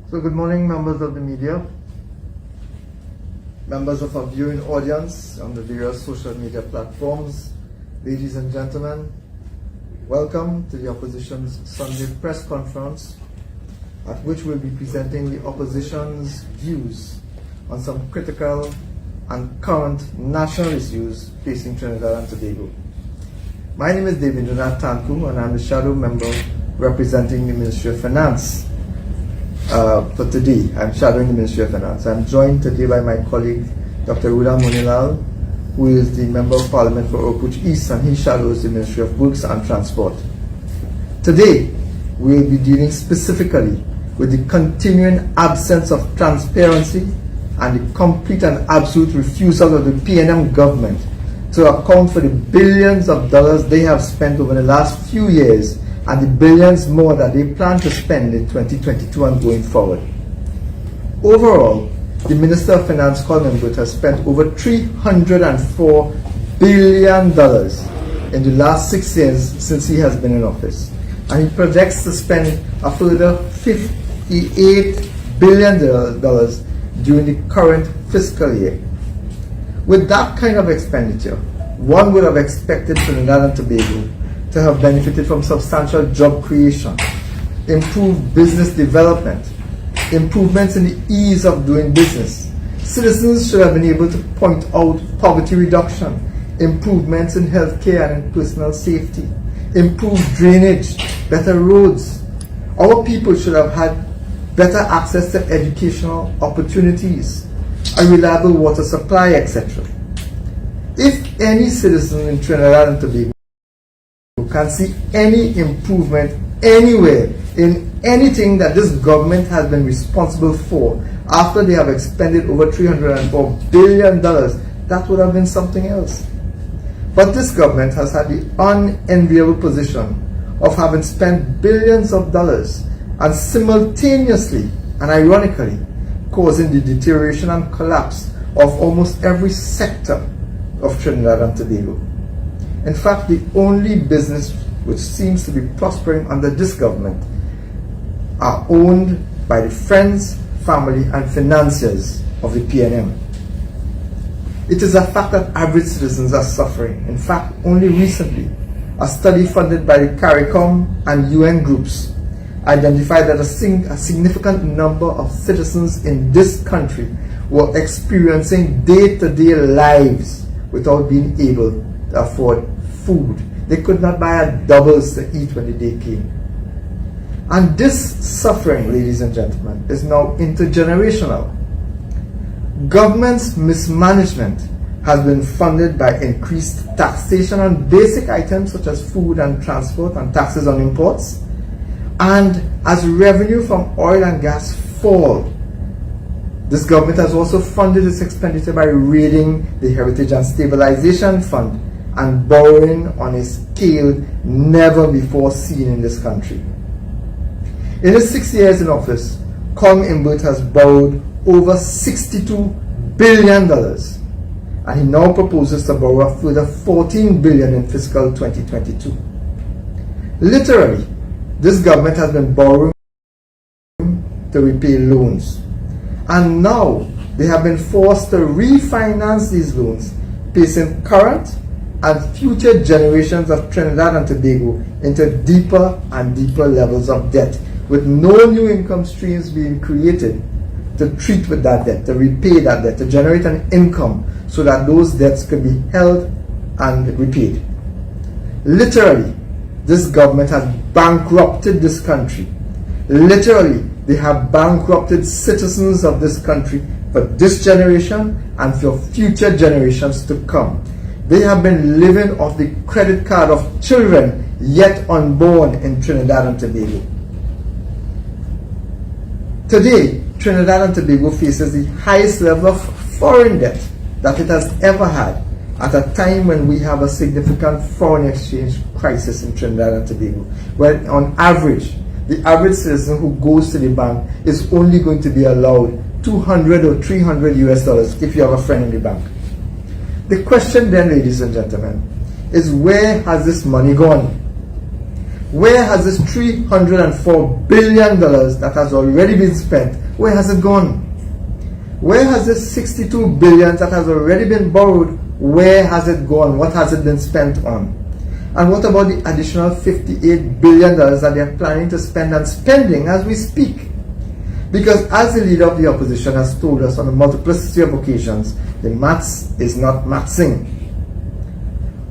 So good morning, members of the media, members of our viewing audience on the various social media platforms, ladies and gentlemen, welcome to the opposition's Sunday press conference, at which we'll be presenting the opposition's views on some critical and current national issues facing Trinidad and Tobago. My name is David Tanku, and I'm the shadow member representing the Ministry of Finance. For today, I'm shadowing the Ministry of Finance. I'm joined today by my colleague, Dr. Rula Munilal, who is the Member of Parliament for Oakwood East, and he shadows the Ministry of Works and Transport. Today, we'll be dealing specifically with the continuing absence of transparency and the complete and absolute refusal of the PNM government to account for the billions of dollars they have spent over the last few years and the billions more that they plan to spend in 2022 and going forward. Overall, the Minister of Finance, Colin Mbut, has spent over $304 billion in the last 6 years since he has been in office. And he projects to spend a further $58 billion during the current fiscal year. With that kind of expenditure, one would have expected Trinidad and Tobago to have benefited from substantial job creation, improved business development, improvements in the ease of doing business. Citizens should have been able to point out poverty reduction, improvements in healthcare and in personal safety, improved drainage, better roads. Our people should have had better access to educational opportunities, a reliable water supply, etc. If any citizen in Trinidad and Tobago can see any improvement anywhere in anything that this government has been responsible for after they have expended over $304 billion, that would have been something else. But this government has had the unenviable position of having spent billions of dollars and simultaneously and ironically causing the deterioration and collapse of almost every sector of Trinidad and Tobago. In fact, the only business which seems to be prospering under this government are owned by the friends, family and financiers of the PNM. It is a fact that average citizens are suffering. In fact, only recently, a study funded by the CARICOM and UN groups identified that a significant number of citizens in this country were experiencing day-to-day lives without being able to afford food. They could not buy a doubles to eat when the day came. And this suffering, ladies and gentlemen, is now intergenerational. Government's mismanagement has been funded by increased taxation on basic items such as food and transport and taxes on imports. And as revenue from oil and gas fall, this government has also funded its expenditure by raiding the Heritage and Stabilization Fund and borrowing on a scale never before seen in this country. In his 6 years in office, Colin Mbut has borrowed over $62 billion, and he now proposes to borrow a further $14 billion in fiscal 2022. Literally, this government has been borrowing to repay loans, and now they have been forced to refinance these loans, placing current and future generations of Trinidad and Tobago into deeper and deeper levels of debt, with no new income streams being created to treat with that debt, to repay that debt, to generate an income so that those debts could be held and repaid. Literally, this government has bankrupted this country. Literally, they have bankrupted citizens of this country for this generation and for future generations to come. They have been living off the credit card of children yet unborn in Trinidad and Tobago. Today, Trinidad and Tobago faces the highest level of foreign debt that it has ever had, at a time when we have a significant foreign exchange crisis in Trinidad and Tobago, where on average, the average citizen who goes to the bank is only going to be allowed $200 or $300 if you have a friend in the bank. The question then, ladies and gentlemen, is where has this money gone? Where has this $304 billion that has already been spent, where has it gone? Where has this $62 billion that has already been borrowed, where has it gone? What has it been spent on? And what about the additional $58 billion that they are planning to spend and spending as we speak? Because as the leader of the opposition has told us on a multiplicity of occasions, the maths is not mathsing.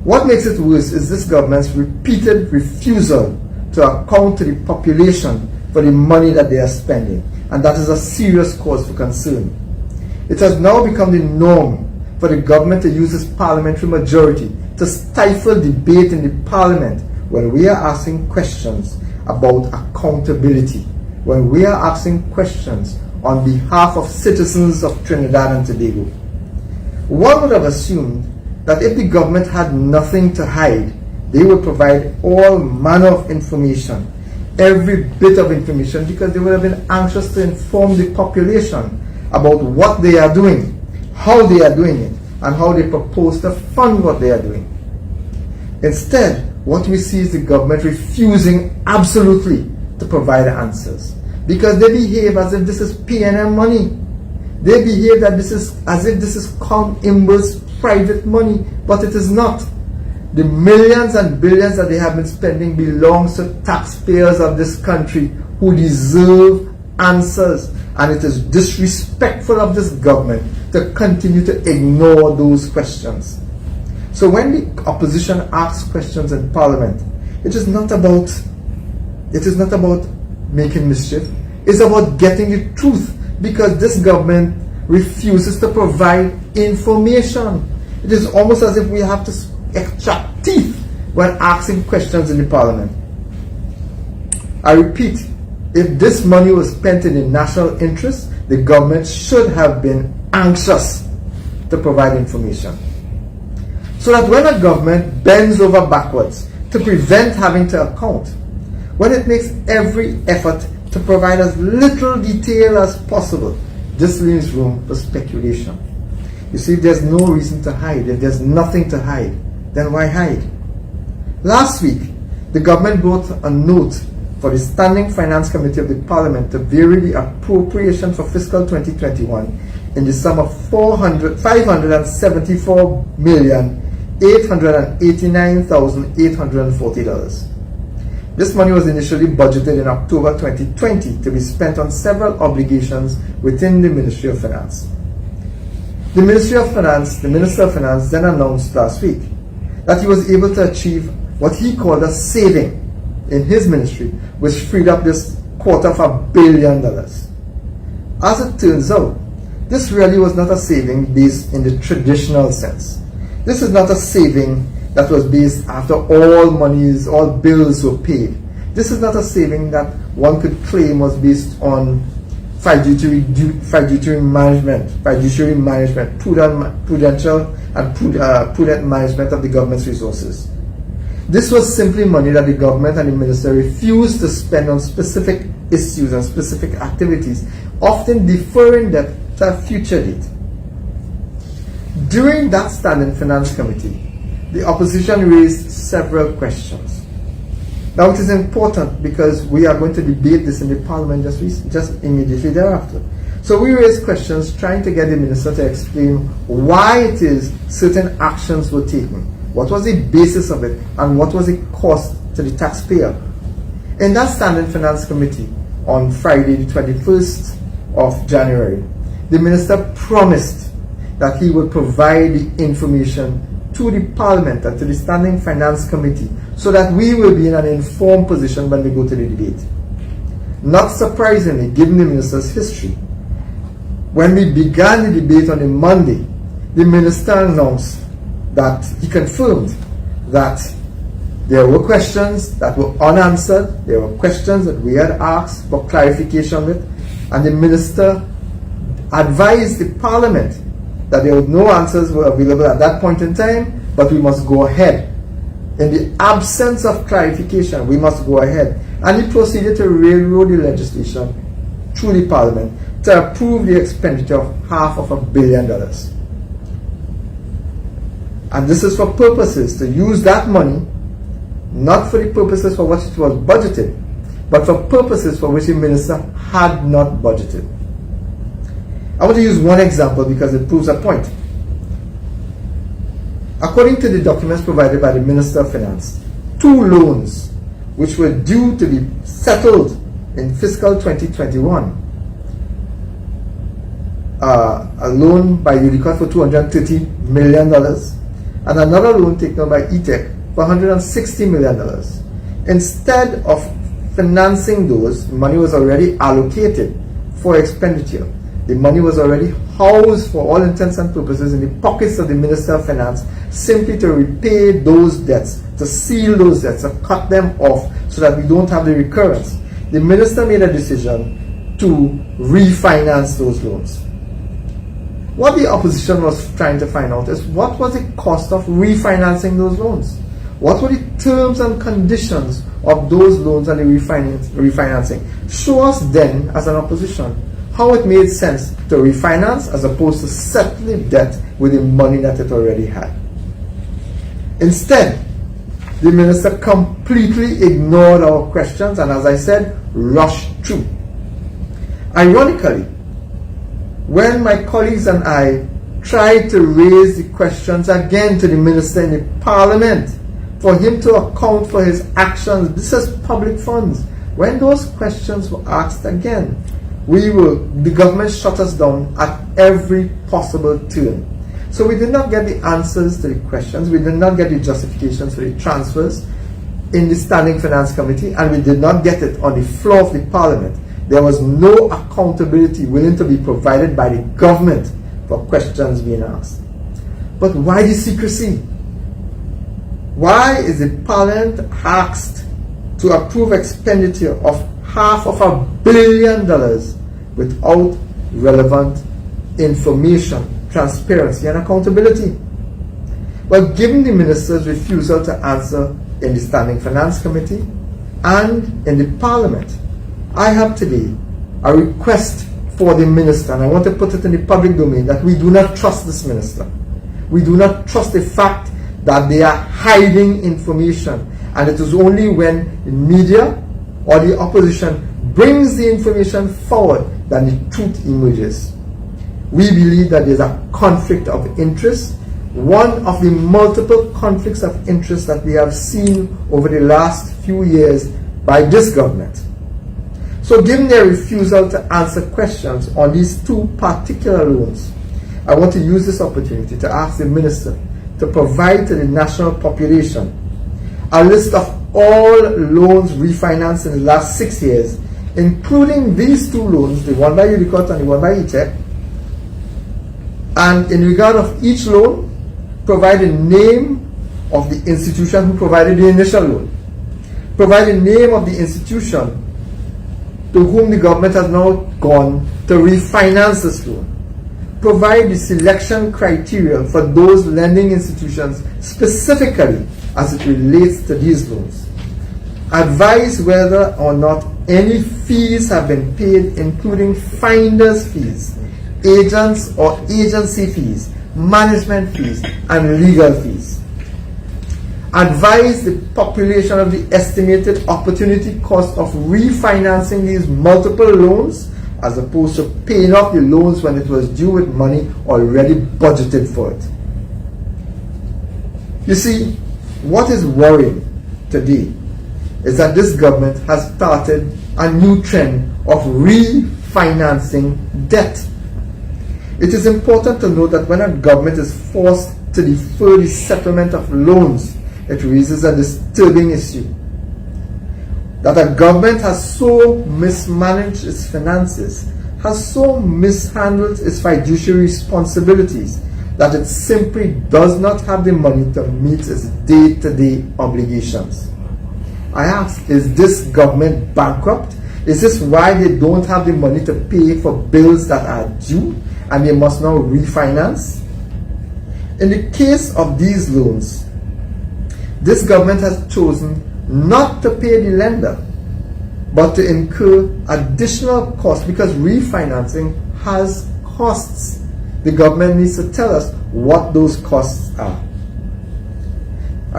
What makes it worse is this government's repeated refusal to account to the population for the money that they are spending. And that is a serious cause for concern. It has now become the norm for the government to use its parliamentary majority to stifle debate in the parliament when we are asking questions about accountability, when we are asking questions on behalf of citizens of Trinidad and Tobago. One would have assumed that if the government had nothing to hide, they would provide all manner of information, every bit of information, because they would have been anxious to inform the population about what they are doing, how they are doing it, and how they propose to fund what they are doing. Instead, what we see is the government refusing absolutely to provide answers, because they behave as if this is P&M money. They behave that this is as if this is Imber's private money, but it is not. The millions and billions that they have been spending belongs to taxpayers of this country who deserve answers, and it is disrespectful of this government to continue to ignore those questions. So when the opposition asks questions in Parliament, it is not about making mischief. It's about getting the truth, because this government refuses to provide information. It is almost as if we have to extract teeth when asking questions in the Parliament. I repeat, if this money was spent in the national interest, the government should have been anxious to provide information. So that when a government bends over backwards to prevent having to account, when it makes every effort to provide as little detail as possible, this leaves room for speculation. You see, if there's no reason to hide, if there's nothing to hide, then why hide? Last week, the government wrote a note for the Standing Finance Committee of the Parliament to vary the appropriation for fiscal 2021 in the sum of $574,889,840. This money was initially budgeted in October 2020 to be spent on several obligations within the Ministry of Finance. The Minister of Finance then announced last week that he was able to achieve what he called a saving in his ministry, which freed up this $250 million. As it turns out, this really was not a saving based in the traditional sense. This is not a saving that was based after all bills were paid. This is not a saving that one could claim was based on fiduciary management, prudent management of the government's resources. This was simply money that the government and the minister refused to spend on specific issues and specific activities, often deferring that to a future date. During that Standing Finance Committee, the opposition raised several questions. Now it is important because we are going to debate this in the Parliament just immediately thereafter. So we raised questions trying to get the minister to explain why it is certain actions were taken, what was the basis of it, and what was the cost to the taxpayer. In that Standing Finance Committee on Friday the 21st of January, the minister promised that he would provide the information to the Parliament and to the Standing Finance Committee so that we will be in an informed position when we go to the debate. Not surprisingly, given the minister's history, when we began the debate on a Monday, the minister announced that he confirmed that there were questions that were unanswered, there were questions that we had asked for clarification with, and the minister advised the Parliament that no answers were available at that point in time, but we must go ahead. In the absence of clarification, we must go ahead. And he proceeded to railroad the legislation through the Parliament to approve the expenditure of $500 million. And this is for purposes to use that money not for the purposes for which it was budgeted, but for purposes for which the minister had not budgeted. I want to use one example because it proves a point. According to the documents provided by the Minister of Finance, 2 loans which were due to be settled in fiscal 2021, a loan by UNC for $230 million and another loan taken by ETEC for $160 million. Instead of financing those, money was already allocated for expenditure. The money was already housed for all intents and purposes in the pockets of the Minister of Finance, simply to repay those debts, to seal those debts, to cut them off so that we don't have the recurrence. The minister made a decision to refinance those loans. What the opposition was trying to find out is what was the cost of refinancing those loans? What were the terms and conditions of those loans and the refinancing? Show us then, as an opposition, how it made sense to refinance as opposed to settle the debt with the money that it already had. Instead, the minister completely ignored our questions and, as I said, rushed through. Ironically, when my colleagues and I tried to raise the questions again to the minister in the parliament for him to account for his actions, this is public funds. When those questions were asked again, the government shut us down at every possible turn. So we did not get the answers to the questions, we did not get the justifications for the transfers in the Standing Finance Committee, and we did not get it on the floor of the Parliament. There was no accountability willing to be provided by the government for questions being asked. But why the secrecy? Why is the Parliament asked to approve expenditure of $500 million without relevant information, transparency, and accountability? Well, given the minister's refusal to answer in the Standing Finance Committee and in the Parliament, I have today a request for the minister, and I want to put it in the public domain, that we do not trust this minister. We do not trust the fact that they are hiding information, and it is only when the media or the opposition brings the information forward that the truth emerges. We believe that there is a conflict of interest, one of the multiple conflicts of interest that we have seen over the last few years by this government. So given their refusal to answer questions on these 2 particular loans, I want to use this opportunity to ask the minister to provide to the national population a list of all loans refinanced in the last 6 years, including these 2 loans, the one by UDICOT and the one by ETEC, and in regard of each loan, provide the name of the institution who provided the initial loan, provide the name of the institution to whom the government has now gone to refinance this loan, provide the selection criteria for those lending institutions specifically as it relates to these loans, advise whether or not any fees have been paid, including finder's fees, agents or agency fees, management fees, and legal fees. Advise the population of the estimated opportunity cost of refinancing these multiple loans as opposed to paying off the loans when it was due with money already budgeted for it. You see, what is worrying today is that this government has started a new trend of refinancing debt. It is important to note that when a government is forced to defer the settlement of loans, it raises a disturbing issue. That a government has so mismanaged its finances, has so mishandled its fiduciary responsibilities, that it simply does not have the money to meet its day-to-day obligations. I ask, is this government bankrupt? Is this why they don't have the money to pay for bills that are due and they must now refinance? In the case of these loans, this government has chosen not to pay the lender, but to incur additional costs because refinancing has costs. The government needs to tell us what those costs are.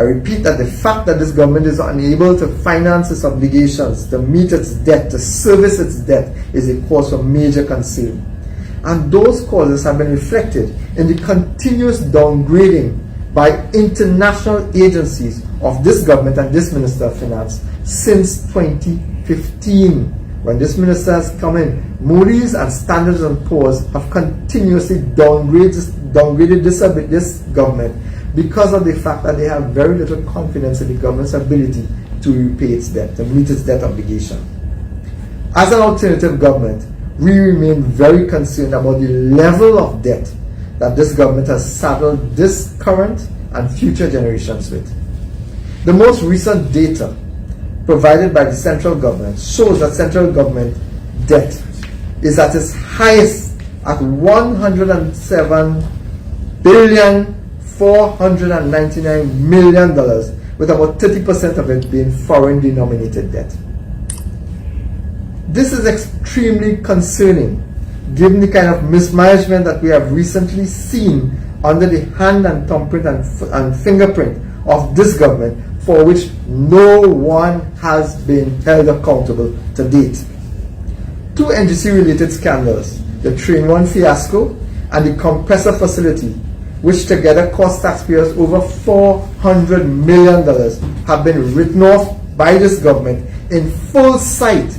I repeat that the fact that this government is unable to finance its obligations, to meet its debt, to service its debt, is a cause for major concern. And those causes have been reflected in the continuous downgrading by international agencies of this government and this Minister of Finance since 2015. When this minister has come in, Moody's and Standard & Poor's have continuously downgraded this government because of the fact that they have very little confidence in the government's ability to repay its debt, to meet its debt obligation. As an alternative government, we remain very concerned about the level of debt that this government has saddled this current and future generations with. The most recent data provided by the central government shows that central government debt is at its highest at $107,499,000,000, with about 30% of it being foreign denominated debt. This is extremely concerning given the kind of mismanagement that we have recently seen under the hand and thumbprint and fingerprint of this government, for which no one has been held accountable to date. Two NGC-related scandals, the Train 1 fiasco and the compressor facility, which together cost taxpayers over $400 million, have been written off by this government in full sight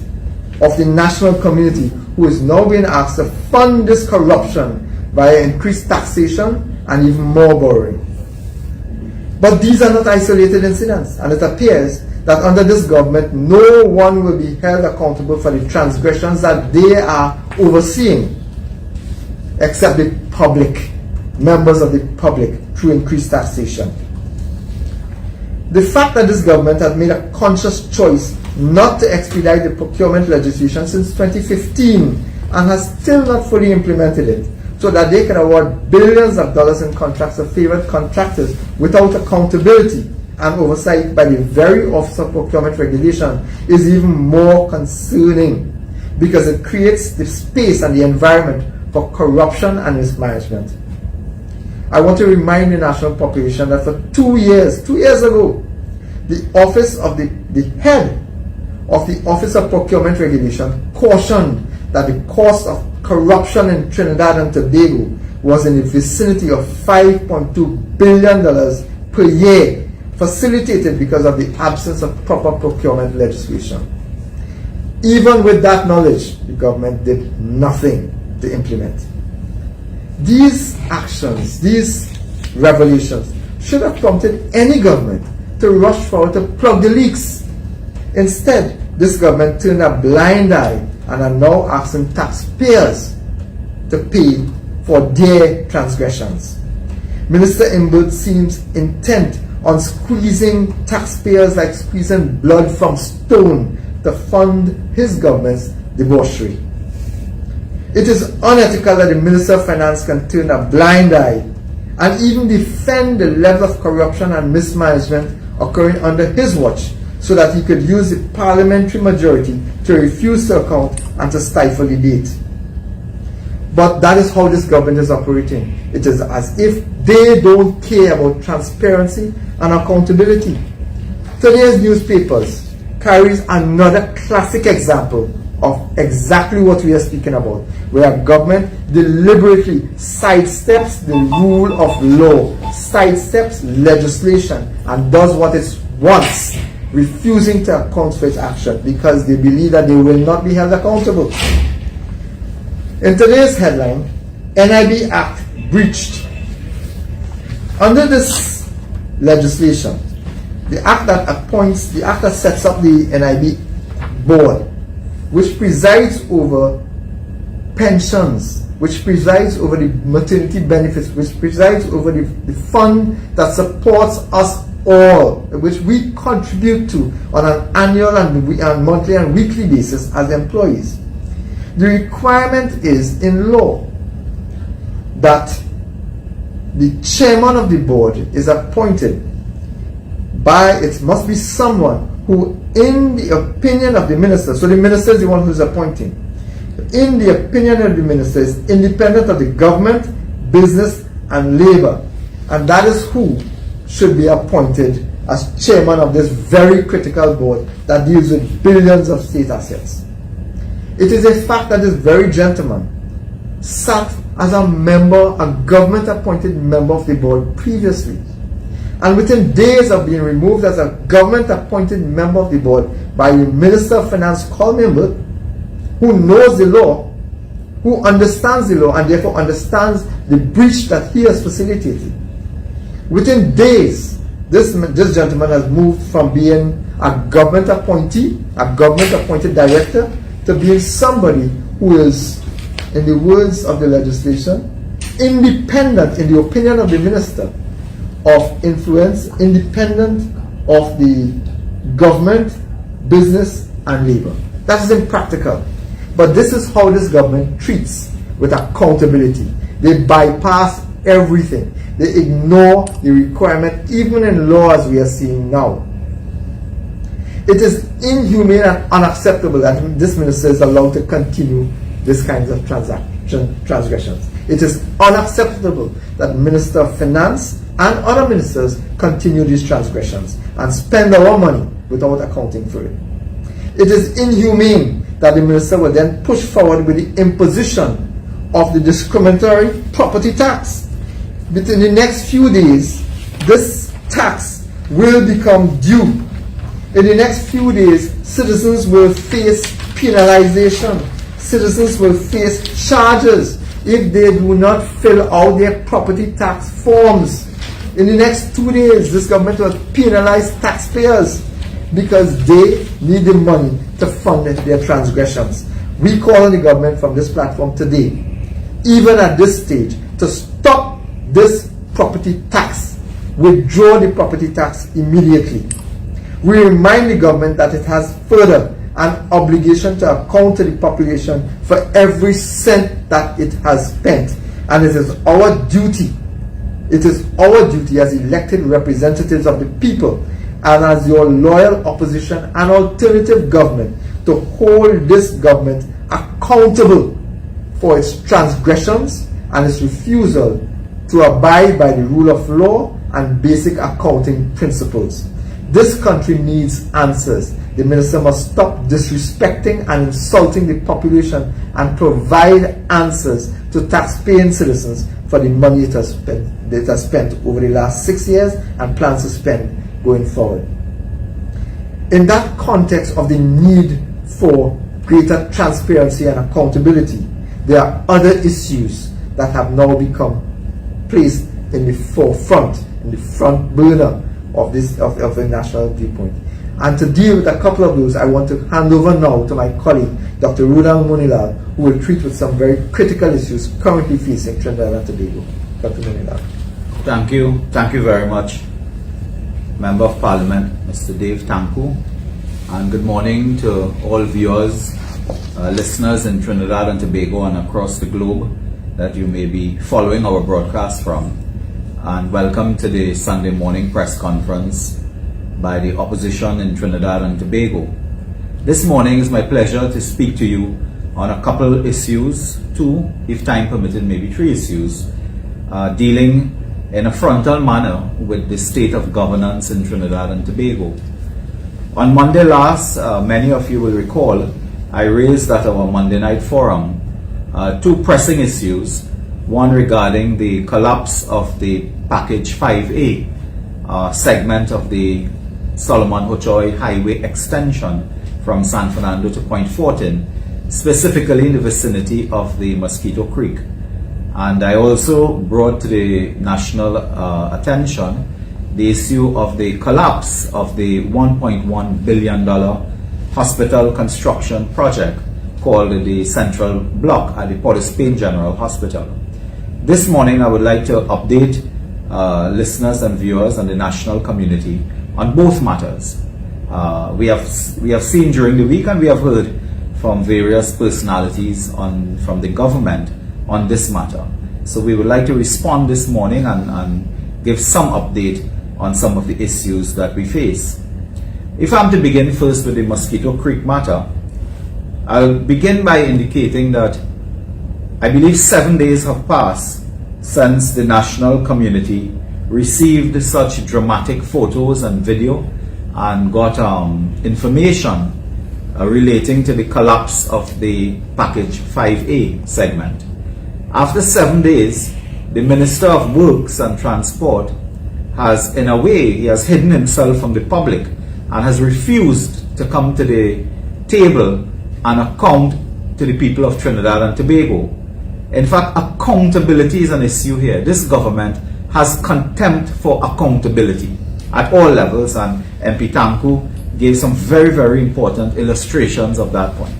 of the national community, who is now being asked to fund this corruption via increased taxation and even more borrowing. But these are not isolated incidents, and it appears that under this government, no one will be held accountable for the transgressions that they are overseeing, except the public, members of the public, through increased taxation. The fact that this government has made a conscious choice not to expedite the procurement legislation since 2015 and has still not fully implemented it, so that they can award billions of dollars in contracts to favored contractors without accountability and oversight by the very Office of Procurement Regulation, is even more concerning, because it creates the space and the environment for corruption and mismanagement. I want to remind the national population that for 2 years ago, the office of the head of the Office of Procurement Regulation cautioned that the cost of corruption in Trinidad and Tobago was in the vicinity of $5.2 billion per year, facilitated because of the absence of proper procurement legislation. Even with that knowledge, the government did nothing to implement. These actions, these revelations, should have prompted any government to rush forward to plug the leaks. Instead, this government turned a blind eye and are now asking taxpayers to pay for their transgressions. Minister Imbert seems intent on squeezing taxpayers like squeezing blood from stone to fund his government's debauchery. It is unethical that the Minister of Finance can turn a blind eye and even defend the level of corruption and mismanagement occurring under his watch, so that he could use the parliamentary majority to refuse to account and to stifle debate. But that is how this government is operating. It is as if they don't care about transparency and accountability. Today's newspapers carries another classic example of exactly what we are speaking about, where government deliberately sidesteps the rule of law, sidesteps legislation, and does what it wants, refusing to account for its action because they believe that they will not be held accountable. In today's headline, NIB Act breached. Under this legislation, the act that sets up the NIB board, which presides over pensions, which presides over the maternity benefits, which presides over the fund that supports us all, which we contribute to on an annual and monthly and weekly basis as employees. The requirement is in law that the chairman of the board is appointed by, it must be someone who, in the opinion of the minister, so the minister is the one who's appointing, in the opinion of the minister, is independent of the government, business, and labor, and that is who should be appointed as chairman of this very critical board that deals with billions of state assets. It is a fact that this very gentleman sat as a member, a government-appointed member of the board previously. And within days of being removed as a government-appointed member of the board by the Minister of Finance, Colin Members, who knows the law, who understands the law, and therefore understands the breach that he has facilitated. Within days, this gentleman has moved from being a government appointee, a government-appointed director, to being somebody who is, in the words of the legislation, independent, in the opinion of the minister, of influence, independent of the government, business, and labor. That is impractical. But this is how this government treats with accountability. They bypass everything. They ignore the requirement, even in law as we are seeing now. It is inhumane and unacceptable that this minister is allowed to continue this kinds of transgressions. It is unacceptable that Minister of Finance and other ministers continue these transgressions and spend our money without accounting for it. It is inhumane that the minister will then push forward with the imposition of the discriminatory property tax. Within the next few days, this tax will become due. In the next few days, citizens will face penalization. Citizens will face charges if they do not fill out their property tax forms. In the next 2 days, this government will penalize taxpayers because they need the money to fund their transgressions. We call on the government from this platform today, even at this stage, to stop this property tax. Withdraw the property tax immediately. We remind the government that it has further an obligation to account to the population for every cent that it has spent. And it is our duty as elected representatives of the people and as your loyal opposition and alternative government to hold this government accountable for its transgressions and its refusal to abide by the rule of law and basic accounting principles. This country needs answers. The minister must stop disrespecting and insulting the population and provide answers to tax-paying citizens for the money it has spent over the last 6 years and plans to spend going forward. In that context of the need for greater transparency and accountability, there are other issues that have now become placed in the forefront, in the front burner of the national viewpoint. And to deal with a couple of those, I want to hand over now to my colleague, Dr. Rudal Munilal, who will treat with some very critical issues currently facing Trinidad and Tobago. Dr. Munilal. Thank you. Thank you very much, Member of Parliament, Mr. Dave Tanku. And good morning to all viewers, listeners in Trinidad and Tobago and across the globe that you may be following our broadcast from. And welcome to the Sunday morning press conference by the opposition in Trinidad and Tobago. This morning is my pleasure to speak to you on a couple issues, two, if time permitted, maybe three issues, dealing in a frontal manner with the state of governance in Trinidad and Tobago. On Monday last, many of you will recall, I raised at our Monday night forum two pressing issues, one regarding the collapse of the Package 5A segment of the Solomon Hochoy Highway extension from San Fernando to Point Fortin, specifically in the vicinity of the Mosquito Creek. And I also brought to the national attention the issue of the collapse of the $1.1 billion hospital construction project called the Central Block at the Port of Spain General Hospital. This morning I would like to update listeners and viewers and the national community on both matters. We have seen during the week and we have heard from various personalities from the government on this matter. So we would like to respond this morning and give some update on some of the issues that we face. If I'm to begin first with the Mosquito Creek matter, I'll begin by indicating that I believe 7 days have passed since the national community received such dramatic photos and video and got information relating to the collapse of the package 5A segment. After 7 days, the Minister of Works and Transport has, in a way, he has hidden himself from the public and has refused to come to the table and account to the people of Trinidad and Tobago. In fact, accountability is an issue here. This government has contempt for accountability at all levels, and MP Tanku gave some very, very important illustrations of that point.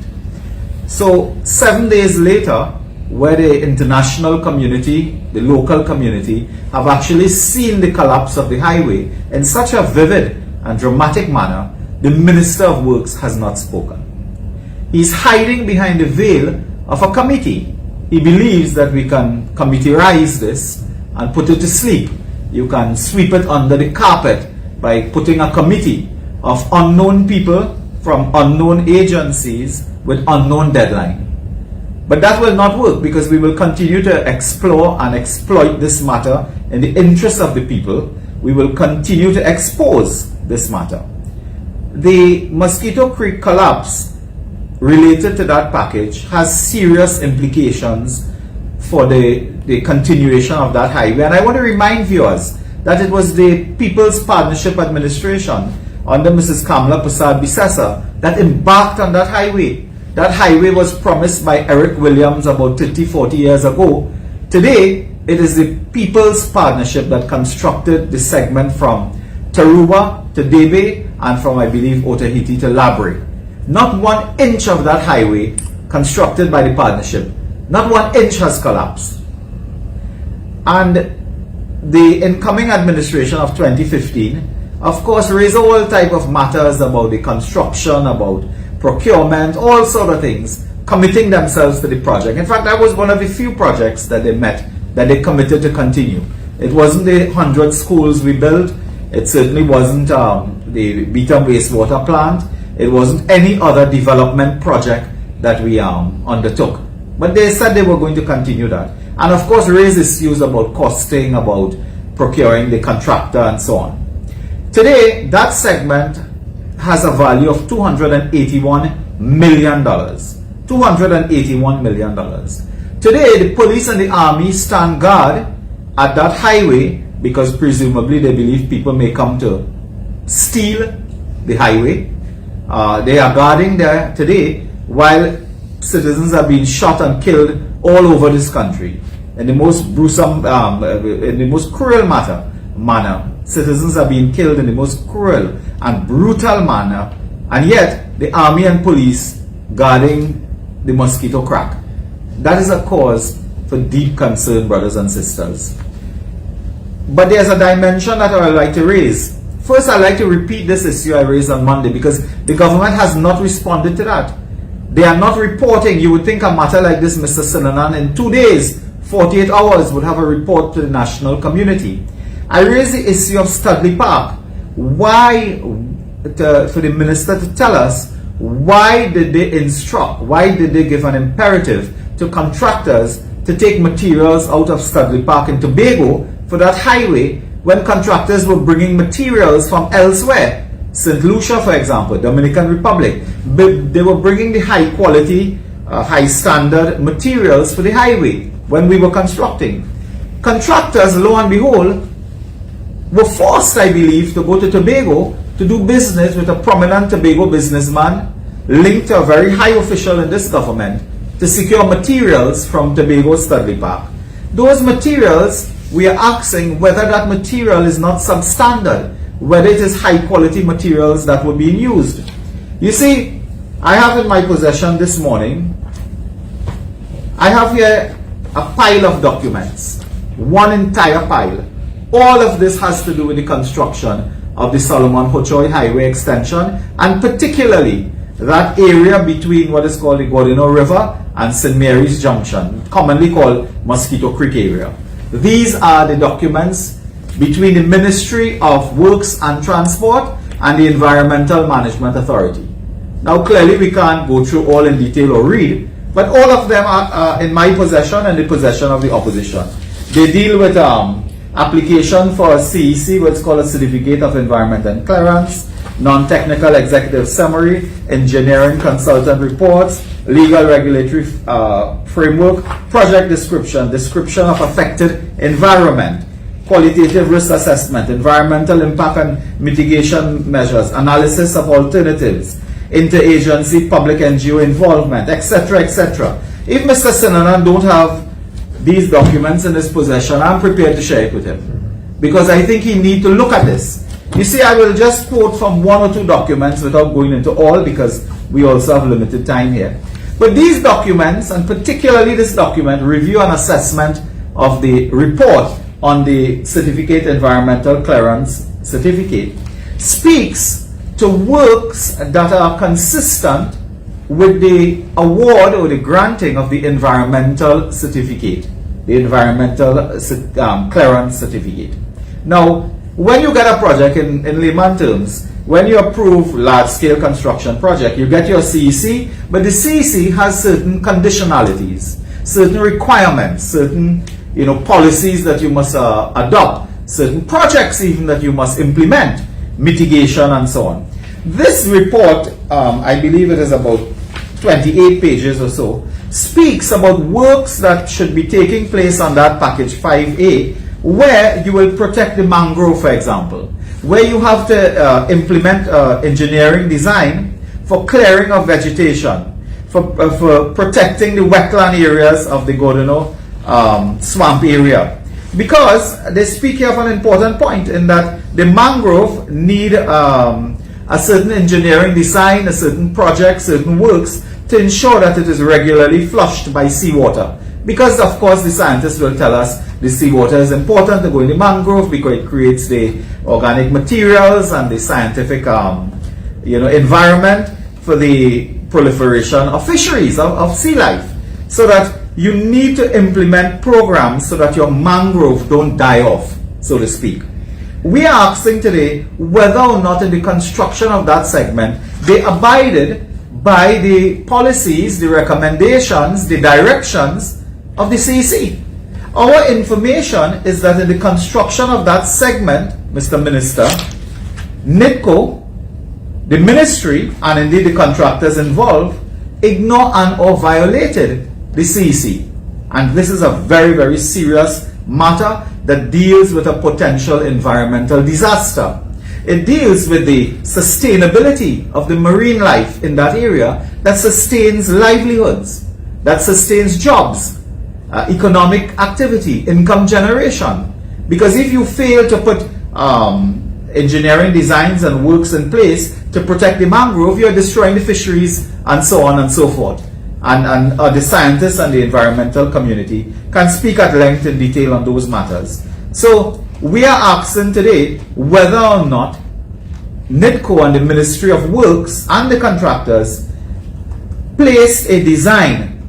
So 7 days later, where the international community, the local community, have actually seen the collapse of the highway in such a vivid and dramatic manner, the Minister of Works has not spoken. He's hiding behind the veil of a committee. He believes that we can committeeize this and put it to sleep. You can sweep it under the carpet by putting a committee of unknown people from unknown agencies with unknown deadline. But that will not work, because we will continue to explore and exploit this matter in the interest of the people. We will continue to expose this matter. The Mosquito Creek collapse related to that package has serious implications for the continuation of that highway. And I want to remind viewers that it was the People's Partnership Administration under Mrs. Kamala Prasad Bisesa that embarked on that highway. That highway was promised by Eric Williams about 30, 40 years ago. Today, it is the People's Partnership that constructed the segment from Taruba to Debe and from, I believe, Otahiti to Labre. Not 1 inch of that highway constructed by the partnership. Not 1 inch has collapsed. And the incoming administration of 2015, of course, raised all type of matters about the construction, about procurement, all sort of things, committing themselves to the project. In fact, that was one of the few projects that they met, that they committed to continue. It wasn't the 100 schools we built. It certainly wasn't the Beetham wastewater plant. It wasn't any other development project that we undertook. But they said they were going to continue that. And of course, raise issues about costing, about procuring the contractor and so on. Today, that segment has a value of $281 million. $281 million. Today, the police and the army stand guard at that highway because presumably they believe people may come to steal the highway. They are guarding there today while citizens are being shot and killed all over this country in the most gruesome, in the most cruel manner. Citizens are being killed in the most cruel and brutal manner, and yet the army and police guarding the mosquito crack. That is a cause for deep concern, brothers and sisters. But there's a dimension that I would like to raise. First, I'd like to repeat this issue I raised on Monday, because the government has not responded to that. They are not reporting. You would think a matter like this, Mr. Sinanan, in 2 days, 48 hours, would have a report to the national community. I raised the issue of Studley Park. Why, for the minister to tell us, why did they instruct, why did they give an imperative to contractors to take materials out of Studley Park in Tobago for that highway, when contractors were bringing materials from elsewhere? St. Lucia, for example, Dominican Republic, they were bringing the high quality, high standard materials for the highway when we were constructing. Contractors, lo and behold, were forced, I believe, to go to Tobago to do business with a prominent Tobago businessman linked to a very high official in this government to secure materials from Tobago Studley Park. Those materials, we are asking whether that material is not substandard, whether it is high quality materials that were being used. You see, I have in my possession this morning, I have here a pile of documents, one entire pile. All of this has to do with the construction of the Solomon Hochoy Highway extension, and particularly that area between what is called the Gordino River and St. Mary's Junction, commonly called Mosquito Creek area. These are the documents between the Ministry of Works and Transport and the Environmental Management Authority. Now clearly we can't go through all in detail or read, but all of them are in my possession and the possession of the opposition. They deal with application for a CEC, what's called a Certificate of Environment and Clearance, non-technical executive summary, engineering consultant reports, legal regulatory framework, project description, description of affected environment, qualitative risk assessment, environmental impact and mitigation measures, analysis of alternatives, interagency public NGO involvement, etc., etc. If Mr. Sinanan don't have these documents in his possession, I'm prepared to share it with him, because I think he need to look at this. You see, I will just quote from one or two documents without going into all, because we also have limited time here. But these documents, and particularly this document, review and assessment of the report on the Certificate Environmental Clearance Certificate, speaks to works that are consistent with the award or the granting of the environmental certificate, the environmental clearance certificate. Now, when you get a project, in layman terms, when you approve large-scale construction project, you get your CEC, but the CEC has certain conditionalities, certain requirements, certain policies that you must adopt, certain projects even that you must implement, mitigation and so on. This report, I believe it is about 28 pages or so, speaks about works that should be taking place on that package 5A, where you will protect the mangrove, for example, where you have to implement engineering design for clearing of vegetation, for protecting the wetland areas of the Godino swamp area. Because they speak here of an important point in that the mangrove need a certain engineering design, a certain project, certain works to ensure that it is regularly flushed by seawater. Because of course the scientists will tell us the seawater is important to go in the mangrove because it creates the organic materials and the scientific environment for the proliferation of fisheries, of sea life. So that you need to implement programs so that your mangrove don't die off, so to speak. We are asking today whether or not in the construction of that segment they abided by the policies, the recommendations, the directions of the CEC. Our information is that in the construction of that segment, Mr. Minister, NITCO, the ministry, and indeed the contractors involved, ignore and or violated the CEC. And this is a very, very serious matter that deals with a potential environmental disaster. It deals with the sustainability of the marine life in that area that sustains livelihoods, that sustains jobs, economic activity, income generation. Because if you fail to put engineering designs and works in place to protect the mangrove, you're destroying the fisheries and so on and so forth. And the scientists and the environmental community can speak at length in detail on those matters. So we are asking today whether or not NITCO and the Ministry of Works and the contractors placed a design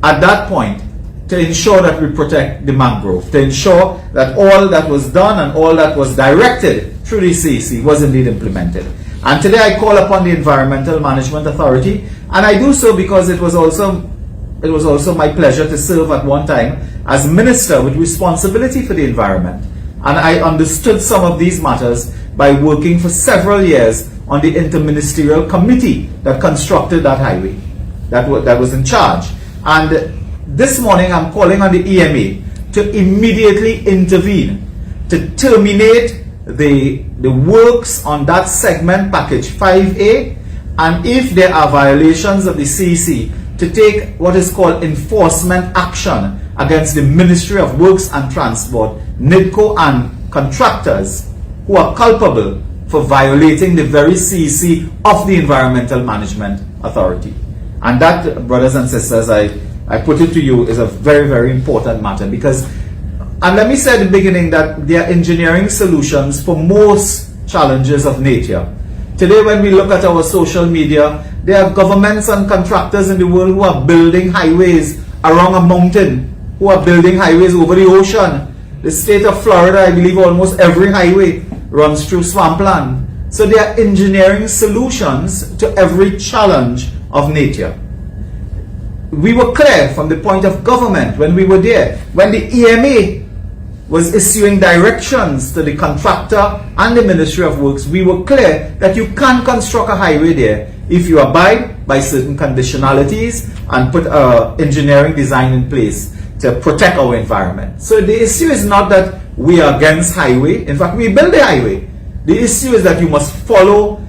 at that point to ensure that we protect the mangrove, to ensure that all that was done and all that was directed through the CEC was indeed implemented. And today I call upon the Environmental Management Authority, and I do so because it was also my pleasure to serve at one time as minister with responsibility for the environment. And I understood some of these matters by working for several years on the interministerial committee that constructed that highway, that was in charge. And this morning I'm calling on the EMA to immediately intervene, to terminate the works on that segment, package 5A, and if there are violations of the CEC, to take what is called enforcement action against the Ministry of Works and Transport, NITCO and contractors who are culpable for violating the very CEC of the Environmental Management Authority. And that, brothers and sisters, I put it to you, is a very, very important matter because, and let me say at the beginning that there are engineering solutions for most challenges of nature. Today when we look at our social media, there are governments and contractors in the world who are building highways around a mountain, who are building highways over the ocean. The state of Florida, I believe almost every highway runs through swampland. So there are engineering solutions to every challenge of nature. We were clear from the point of government when we were there, when the EMA was issuing directions to the contractor and the Ministry of Works, we were clear that you can't construct a highway there if you abide by certain conditionalities and put engineering design in place to protect our environment. So the issue is not that we are against highway. In fact, we build the highway. The issue is that you must follow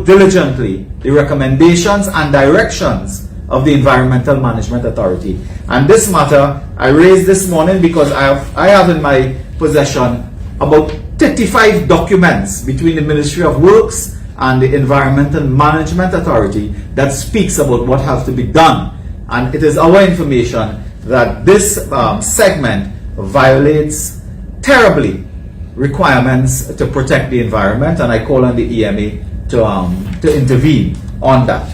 diligently the recommendations and directions of the Environmental Management Authority. And this matter I raised this morning because I have in my possession about 35 documents between the Ministry of Works and the Environmental Management Authority that speaks about what has to be done. And it is our information that this segment violates terribly requirements to protect the environment, and I call on the EMA to intervene on that.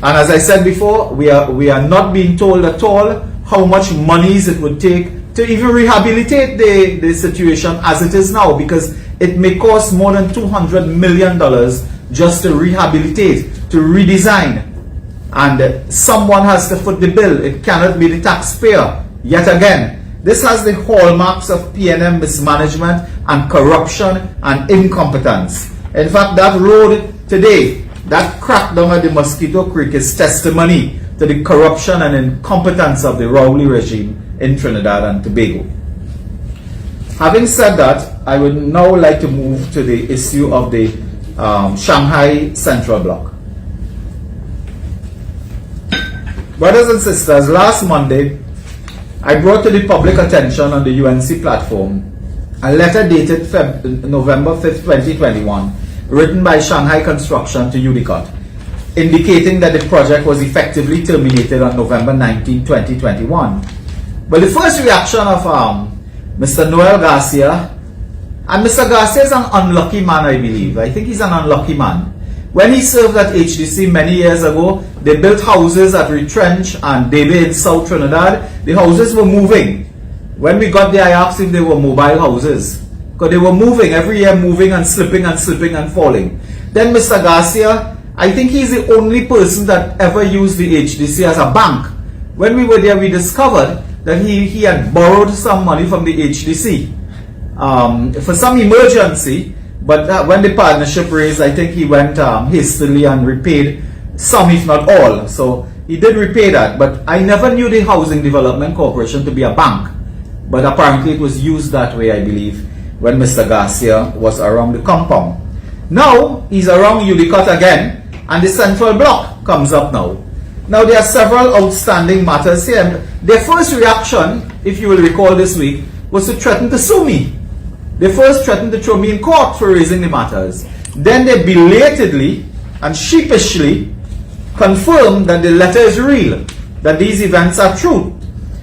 And as I said before, we are not being told at all how much monies it would take to even rehabilitate the situation as it is now, because it may cost more than $200 million just to rehabilitate, to redesign. And someone has to foot the bill. It cannot be the taxpayer. Yet again, this has the hallmarks of PNM mismanagement and corruption and incompetence. In fact, that road today, that crackdown at the Mosquito Creek is testimony to the corruption and incompetence of the Rowley regime in Trinidad and Tobago. Having said that, I would now like to move to the issue of the Shanghai Central Block. Brothers and sisters, last Monday, I brought to the public attention on the UNC platform a letter dated November 5th, 2021, written by Shanghai Construction to UDCOT, indicating that the project was effectively terminated on November 19, 2021. But the first reaction of Mr. Noel Garcia, and Mr. Garcia is an unlucky man, I believe. I think he's an unlucky man. When he served at HDC many years ago, they built houses at Retrench and Debe in South Trinidad. The houses were moving. When we got there, I asked if they were mobile houses, because they were moving, every year moving and slipping and slipping and falling. Then Mr. Garcia, I think he's the only person that ever used the HDC as a bank. When we were there, we discovered that he had borrowed some money from the HDC for some emergency. But when the partnership raised, I think he went hastily and repaid some, if not all. So he did repay that. But I never knew the Housing Development Corporation to be a bank. But apparently it was used that way, I believe, when Mr. Garcia was around the compound. Now he's around UDCOT again, and the Central Block comes up now. Now there are several outstanding matters here. Their first reaction, if you will recall this week, was to threaten to sue me. They first threatened to throw me in court for raising the matters. Then they belatedly and sheepishly confirmed that the letter is real, that these events are true.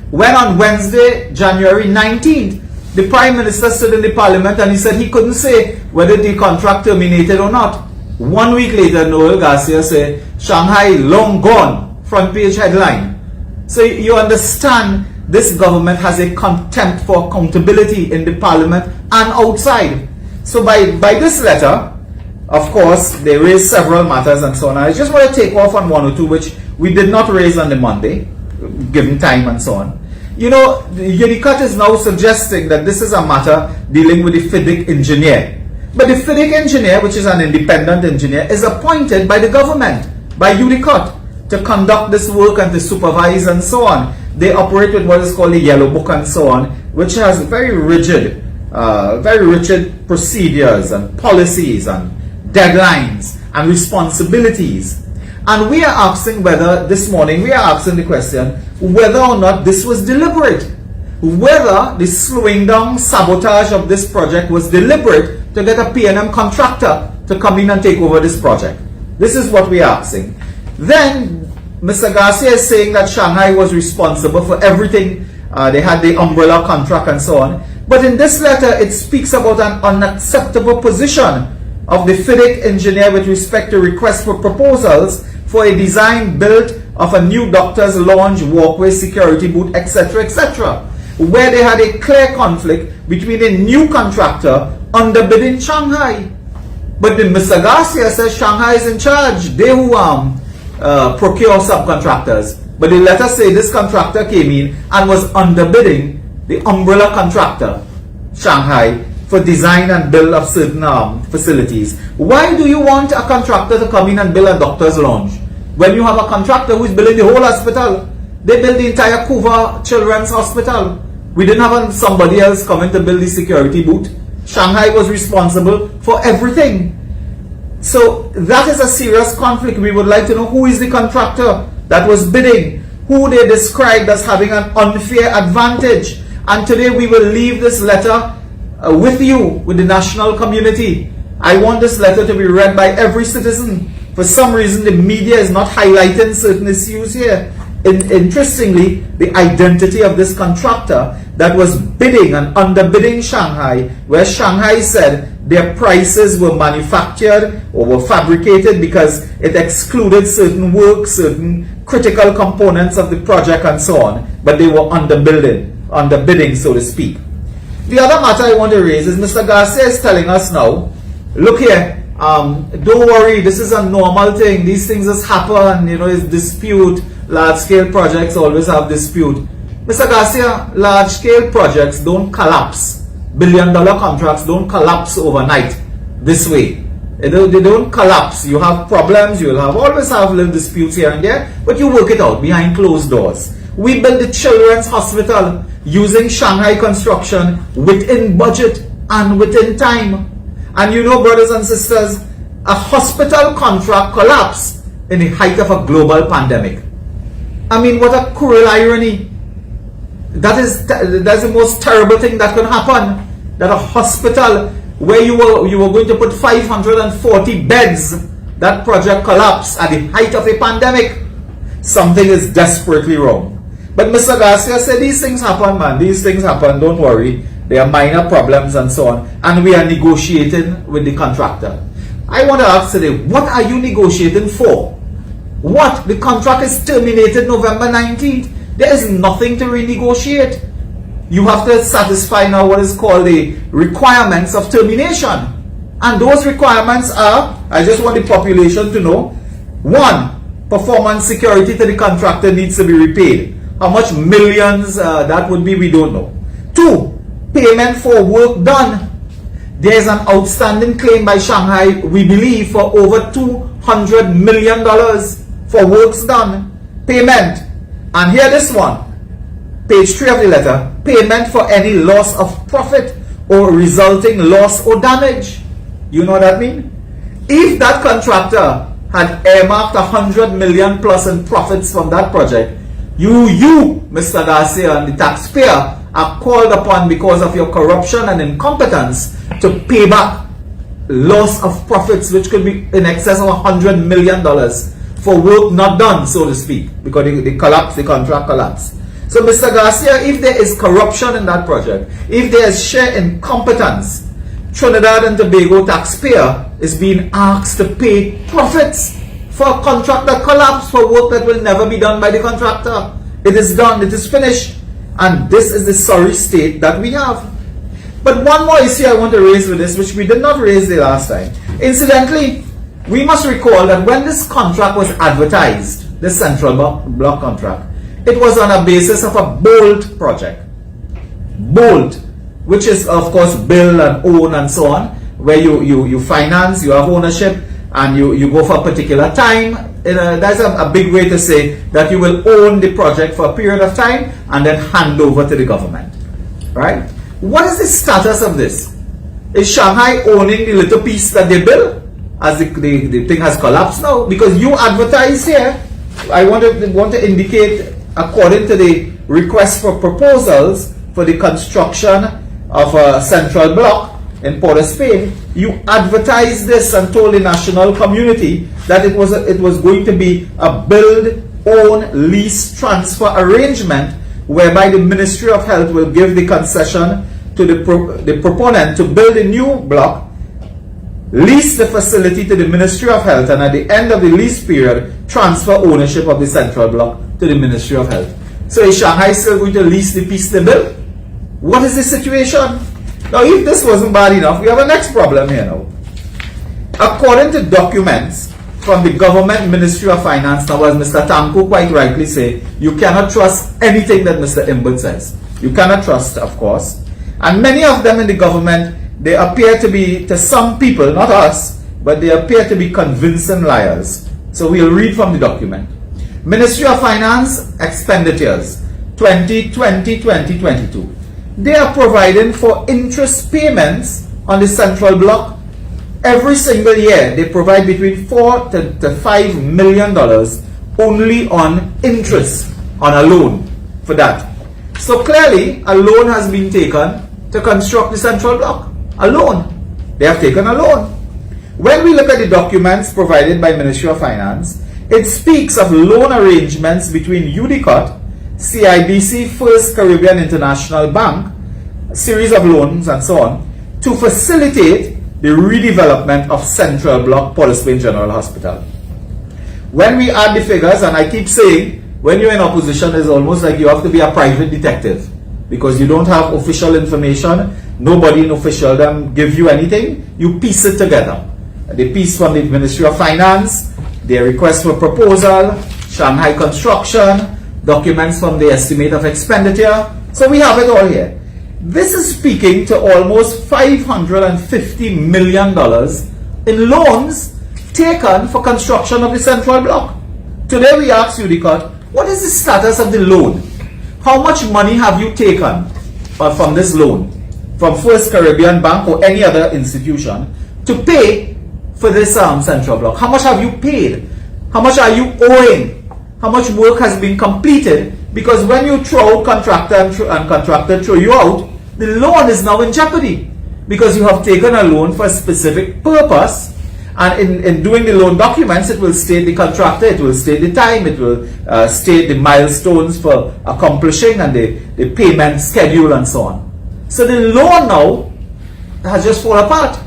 When on Wednesday, January 19th, the Prime Minister stood in the Parliament and he said he couldn't say whether the contract terminated or not. 1 week later, Noel Garcia said, Shanghai long gone, front page headline. So you understand, this government has a contempt for accountability in the Parliament and outside. So by this letter, of course, they raised several matters and so on. I just want to take off on one or two which we did not raise on the Monday, given time and so on. You know, UDCOT is now suggesting that this is a matter dealing with the FIDIC engineer. But the FIDIC engineer, which is an independent engineer, is appointed by the government, by UDCOT, to conduct this work and to supervise and so on. They operate with what is called the Yellow Book and so on, which has very rigid procedures and policies and deadlines and responsibilities. And we are asking whether, this morning, we are asking the question, whether or not this was deliberate. Whether the slowing down, sabotage of this project was deliberate to get a P&M contractor to come in and take over this project. This is what we are asking. Then, Mr. Garcia is saying that Shanghai was responsible for everything. They had the umbrella contract and so on. But in this letter, it speaks about an unacceptable position of the FIDIC engineer with respect to requests for proposals for a design built of a new doctor's lounge, walkway, security booth, etc., etc., where they had a clear conflict between a new contractor underbidding Shanghai. But the Mr. Garcia says Shanghai is in charge. They who procure subcontractors. But the letter say this contractor came in and was underbidding the umbrella contractor, Shanghai, for design and build of certain facilities. Why do you want a contractor to come in and build a doctor's lounge when you have a contractor who is building the whole hospital? They built the entire Kuva Children's Hospital. We didn't have somebody else coming to build the security booth. Shanghai was responsible for everything. So that is a serious conflict. We would like to know who is the contractor that was bidding, who they described as having an unfair advantage. And today we will leave this letter with you, with the national community. I want this letter to be read by every citizen. For some reason, the media is not highlighting certain issues here. Interestingly, the identity of this contractor that was bidding and underbidding Shanghai, where Shanghai said their prices were manufactured or were fabricated because it excluded certain work, certain critical components of the project and so on, but they were underbidding, so to speak. The other matter I want to raise is Mr. Garcia is telling us now, look here, don't worry, this is a normal thing, these things just happen, it's dispute, large-scale projects always have dispute. Mr. Garcia, large-scale projects don't collapse. Billion-dollar contracts don't collapse overnight this way. They don't collapse. You have problems, you'll always have little disputes here and there, but you work it out behind closed doors. We built the Children's Hospital using Shanghai construction within budget and within time. And brothers and sisters, a hospital contract collapsed in the height of a global pandemic. I mean, what a cruel irony. That's the most terrible thing that can happen. That a hospital where you were going to put 540 beds, that project collapsed at the height of a pandemic. Something is desperately wrong. But Mr. Garcia said these things happen, man. These things happen, don't worry. They are minor problems and so on. And we are negotiating with the contractor. I want to ask today, what are you negotiating for? What? The contract is terminated November 19th. There is nothing to renegotiate. You have to satisfy now what is called the requirements of termination. And those requirements are, I just want the population to know, 1, performance security to the contractor needs to be repaid. How much millions that would be, we don't know. 2, payment for work done. There is an outstanding claim by Shanghai, we believe, for over $200 million for works done. Payment. And here this one, page 3 of the letter, payment for any loss of profit or resulting loss or damage. You know what that means? If that contractor had earmarked $100 million plus in profits from that project, you, Mr. Garcia, and the taxpayer are called upon because of your corruption and incompetence to pay back loss of profits which could be in excess of $100 million for work not done, so to speak, because the contract collapsed. So Mr. Garcia, if there is corruption in that project, if there is sheer incompetence, Trinidad and Tobago taxpayer is being asked to pay profits for a contract that collapsed, for work that will never be done by the contractor. It is done, it is finished. And this is the sorry state that we have. But one more issue I want to raise with this, which we did not raise the last time. Incidentally, we must recall that when this contract was advertised, this central block contract, it was on a basis of a BOLT project. BOLT, which is of course build and own and so on, where you finance, you have ownership, and you go for a particular time. That's a big way to say that you will own the project for a period of time and then hand over to the government. Right? What is the status of this? Is Shanghai owning the little piece that they built? As the thing has collapsed now? Because you advertise here, I want to indicate, according to the request for proposals for the construction of a central block in Port of Spain, you advertised this and told the national community that it was going to be a build, own, lease, transfer arrangement whereby the Ministry of Health will give the concession to the proponent to build a new block, lease the facility to the Ministry of Health, and at the end of the lease period, transfer ownership of the central block to the Ministry of Health. So is Shanghai still going to lease the piece they built? What is the situation? Now, if this wasn't bad enough, we have a next problem here now. According to documents from the government Ministry of Finance, now as Mr. Tanku quite rightly said, you cannot trust anything that Mr. Imbut says. You cannot trust, of course. And many of them in the government, they appear to be, to some people, not us, but they appear to be convincing liars. So we'll read from the document. Ministry of Finance expenditures 2020-2022. They are providing for interest payments on the central block. Every single year, they provide between $4 to $5 million only on interest on a loan for that. So clearly, a loan has been taken to construct the central block. A loan. They have taken a loan. When we look at the documents provided by Ministry of Finance, it speaks of loan arrangements between UDCOT, CIBC, First Caribbean International Bank, a series of loans and so on, to facilitate the redevelopment of Central Block Port Spain General Hospital. When we add the figures, and I keep saying, when you're in opposition, it's almost like you have to be a private detective because you don't have official information. Nobody in officialdom give you anything. You piece it together. The piece from the Ministry of Finance, their request for proposal, Shanghai construction, documents from the estimate of expenditure. So we have it all here. This is speaking to almost $550 million in loans taken for construction of the central block. Today we ask UDCOT, what is the status of the loan? How much money have you taken from this loan, from First Caribbean Bank or any other institution, to pay for this central block? How much have you paid? How much are you owing? How much work has been completed? Because when you throw out contractor and contractor throw you out, the loan is now in jeopardy because you have taken a loan for a specific purpose. And in doing the loan documents, it will state the contractor, it will state the time, it will state the milestones for accomplishing and the payment schedule and so on. So the loan now has just fallen apart.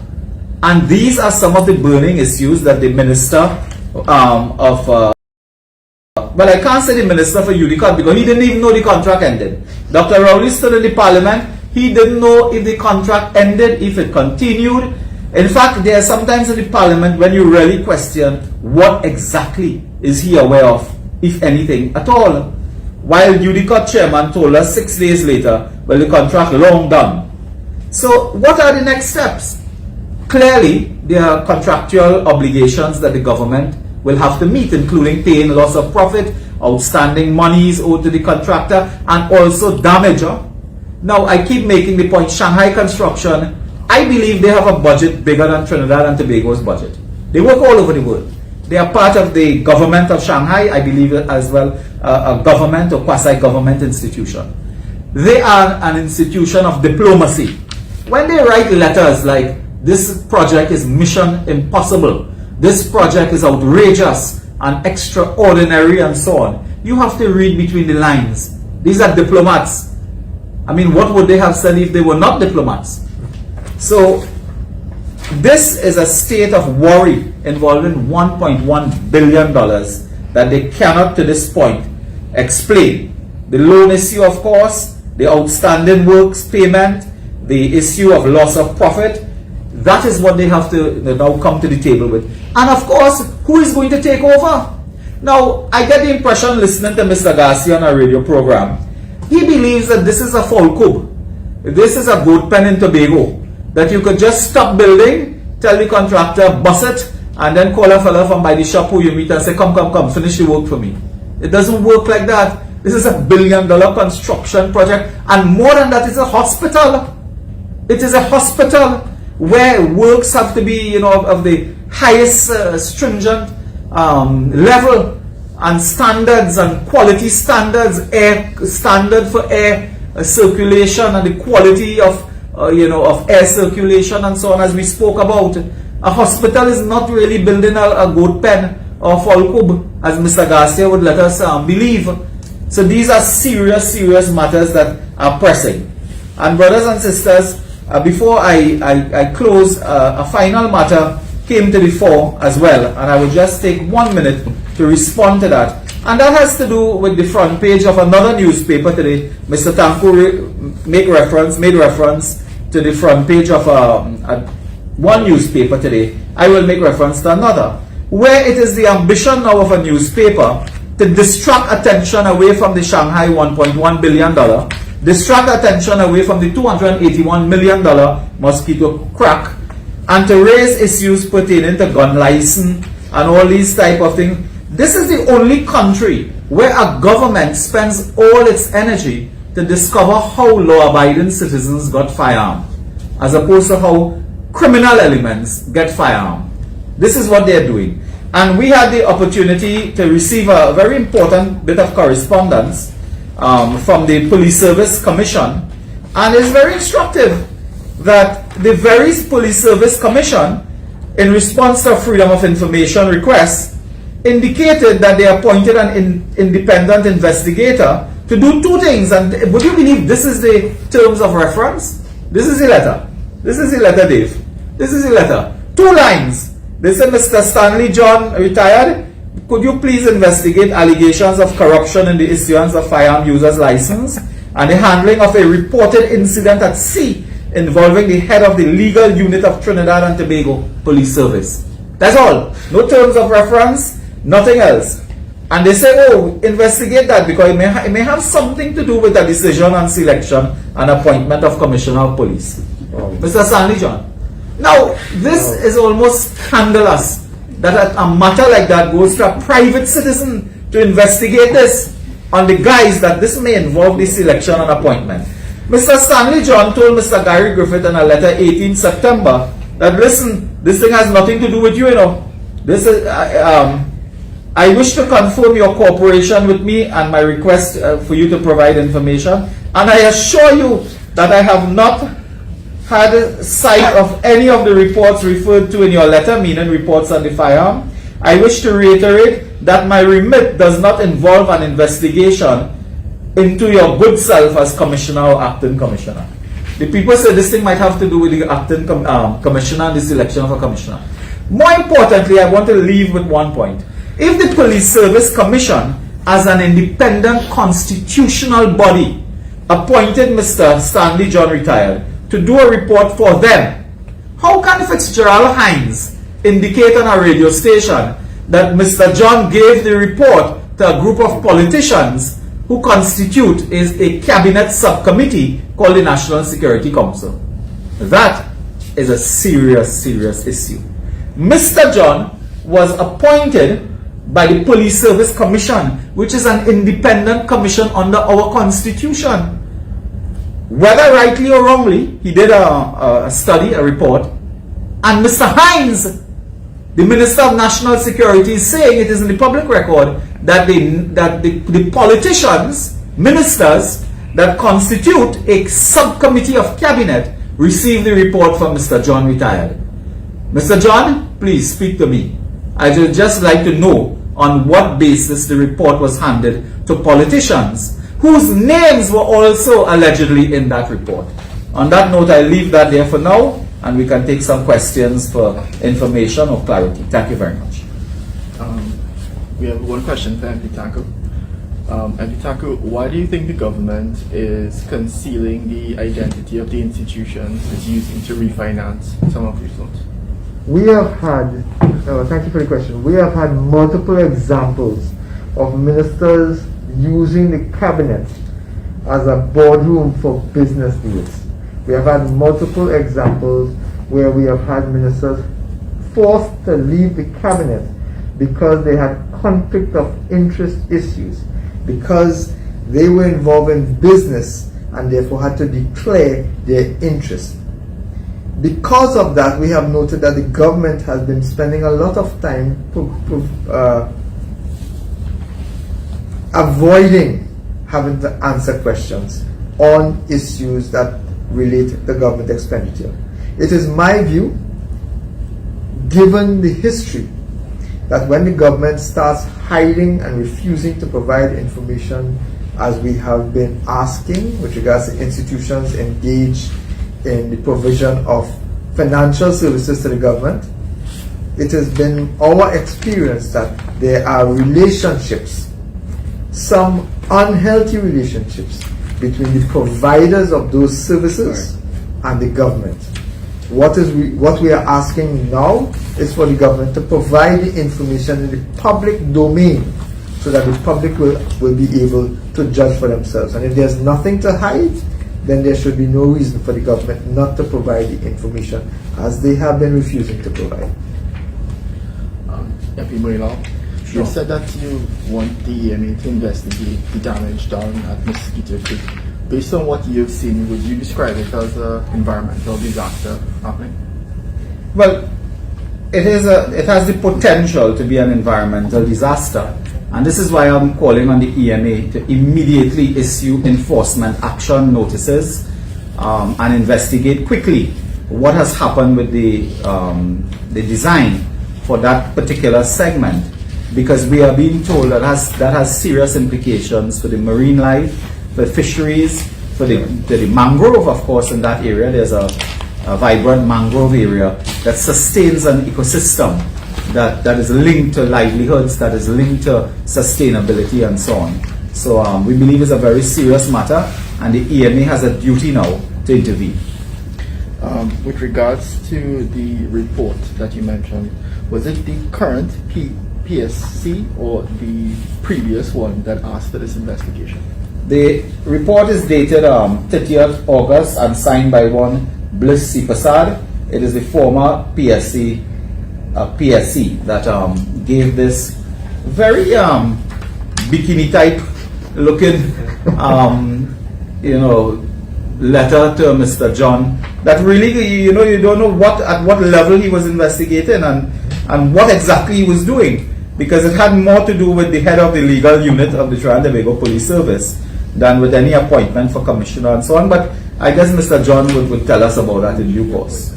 And these are some of the burning issues that the Minister well, I can't say the Minister for UDCOT because he didn't even know the contract ended. Dr. Rowley stood in the Parliament. He didn't know if the contract ended, if it continued. In fact, there are sometimes in the Parliament when you really question what exactly is he aware of, if anything at all. While UDCOT chairman told us 6 days later, well, the contract long done. So what are the next steps? Clearly, there are contractual obligations that the government will have to meet, including paying loss of profit, outstanding monies owed to the contractor, and also damage. Now, I keep making the point, Shanghai construction, I believe they have a budget bigger than Trinidad and Tobago's budget. They work all over the world. They are part of the government of Shanghai, I believe as well, a government or quasi-government institution. They are an institution of diplomacy. When they write letters like, this project is mission impossible, this project is outrageous and extraordinary and so on, you have to read between the lines. These are diplomats. I mean, what would they have said if they were not diplomats? So, this is a state of worry involving $1.1 billion that they cannot to this point explain. The loan issue, of course, the outstanding works payment, the issue of loss of profit, that is what they have to now come to the table with. And of course, who is going to take over? Now, I get the impression listening to Mr. Garcia on a radio program, he believes that this is a fall coup. This is a goat pen in Tobago. That you could just stop building, tell the contractor, bust it, and then call a fella from by the shop who you meet and say, come, finish the work for me. It doesn't work like that. This is a $1 billion construction project, and more than that, it's a hospital. It is a hospital where works have to be, of the highest stringent level and standards and quality standards, air standard for air circulation and the quality of of air circulation and so on, as we spoke about. A hospital is not really building a goat pen or falcub, as Mr. Garcia would let us believe. So these are serious matters that are pressing. And brothers and sisters, before I close, a final matter came to the fore as well, and I will just take 1 minute to respond to that. And that has to do with the front page of another newspaper today. Mr. Tanku made reference to the front page of one newspaper today. I will make reference to another, where it is the ambition now of a newspaper to distract attention away from the Shanghai $1.1 billion distract attention away from the $281 million mosquito crack, and to raise issues pertaining to gun license and all these type of things. This is the only country where a government spends all its energy to discover how law-abiding citizens got firearms, as opposed to how criminal elements get firearms. This is what they're doing. And we had the opportunity to receive a very important bit of correspondence from the Police Service Commission, and it's very instructive that the very Police Service Commission, in response to a Freedom of Information request, indicated that they appointed an independent investigator to do two things. And would you believe this is the terms of reference? This is the letter. This is the letter, Dave. This is the letter. 2 lines. They said, Mr. Stanley John, retired, could you please investigate allegations of corruption in the issuance of firearm users license and the handling of a reported incident at sea involving the head of the legal unit of Trinidad and Tobago Police Service. That's all. No terms of reference, nothing else. And they say, oh, investigate that because it may have something to do with the decision on selection and appointment of Commissioner of Police. Mr. Stanley John. Now, this is almost scandalous that a matter like that goes to a private citizen to investigate this on the guise that this may involve the selection and appointment. Mr. Stanley John told Mr. Gary Griffith in a letter 18 September that, listen, this thing has nothing to do with you, you know. This is, I wish to confirm your cooperation with me and my request for you to provide information. And I assure you that I have not had sight of any of the reports referred to in your letter, meaning reports on the firearm. I wish to reiterate that my remit does not involve an investigation into your good self as commissioner or acting commissioner. The people say this thing might have to do with the acting commissioner and the selection of a commissioner. More importantly, I want to leave with one point. If the Police Service Commission, as an independent constitutional body, appointed Mr. Stanley John retired to do a report for them, how can Fitzgerald Hines indicate on a radio station that Mr. John gave the report to a group of politicians who constitute a cabinet subcommittee called the National Security Council? That is a serious, serious issue. Mr. John was appointed by the Police Service Commission, which is an independent commission under our Constitution. Whether rightly or wrongly, he did a study, a report, and Mr. Hines, the Minister of National Security, is saying, it is in the public record, that the politicians, ministers that constitute a subcommittee of cabinet received the report from Mr. John retired. Mr. John, please speak to me. I would just like to know on what basis the report was handed to politicians whose names were also allegedly in that report. On that note, I leave that there for now, and we can take some questions for information or clarity. Thank you very much. We have one question for MP Taku. MP Taku, why do you think the government is concealing the identity of the institutions it's using to refinance some of these loans? We have had, thank you for the question, we have had multiple examples of ministers using the cabinet as a boardroom for business deals. We have had multiple examples where we have had ministers forced to leave the cabinet because they had conflict of interest issues, because they were involved in business and therefore had to declare their interest. Because of that, we have noted that the government has been spending a lot of time avoiding having to answer questions on issues that relate to government expenditure. It is my view, given the history, that when the government starts hiding and refusing to provide information, as we have been asking with regards to institutions engaged in the provision of financial services to the government, it has been our experience that there are relationships, some unhealthy relationships, between the providers of those services and the government. What we are asking now is for the government to provide the information in the public domain so that the public will be able to judge for themselves. And if there's nothing to hide, then there should be no reason for the government not to provide the information, as they have been refusing to provide. MP Morilal, you said that you want the EMA to investigate the damage done at Mosquito Creek. Based on what you've seen, would you describe it as an environmental disaster happening? Well, it has the potential to be an environmental disaster, and this is why I'm calling on the EMA to immediately issue enforcement action notices and investigate quickly what has happened with the design for that particular segment, because we are being told that has serious implications for the marine life, for fisheries, for the mangrove, of course. In that area, there's a vibrant mangrove area that sustains an ecosystem that is linked to livelihoods, that is linked to sustainability and so on. So we believe it's a very serious matter, and the EMA has a duty now to intervene. With regards to the report that you mentioned, was it the current PSC or the previous one that asked for this investigation? The report is dated 30th August and signed by one Bliss C. Prasad. It is the former PSC that gave this very bikini type looking letter to Mr. John, that really you don't know at what level he was investigating and what exactly he was doing, because it had more to do with the head of the legal unit of the Trinidad and Tobago Police Service than with any appointment for commissioner and so on. But I guess Mr. John would tell us about that in due course.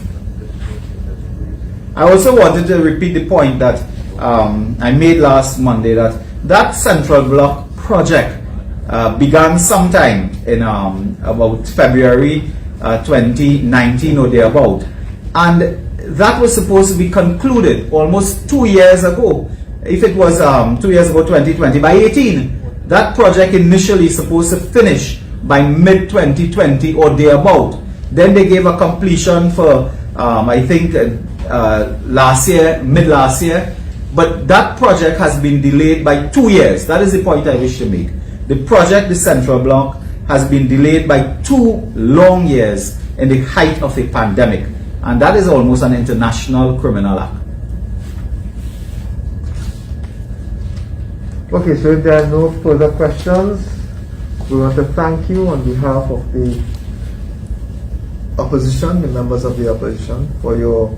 I also wanted to repeat the point that I made last Monday, that Central Block project began sometime in about February 2019 or thereabout, and that was supposed to be concluded almost 2 years ago. If it was 2 years ago, 2020, by 18, that project initially supposed to finish by mid-2020 or thereabout. Then they gave a completion for I think last year, mid-last year, but that project has been delayed by 2 years. That is the point I wish to make. The project, the Central Block, has been delayed by 2 long years in the height of a pandemic, and that is almost an international criminal act. Okay, so if there are no further questions, we want to thank you on behalf of the opposition, the members of the opposition, for your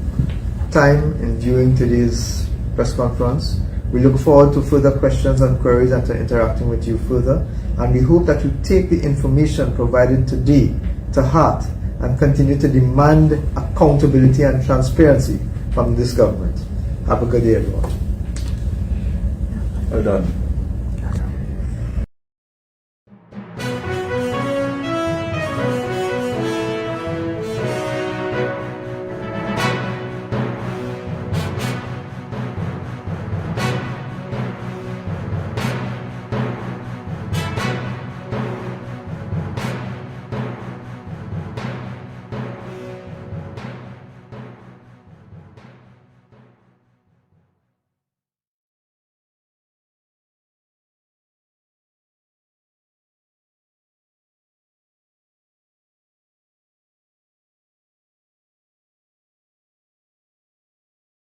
time in viewing today's press conference. We look forward to further questions and queries and to interacting with you further, and we hope that you take the information provided today to heart and continue to demand accountability and transparency from this government. Have a good day, everyone. Well done.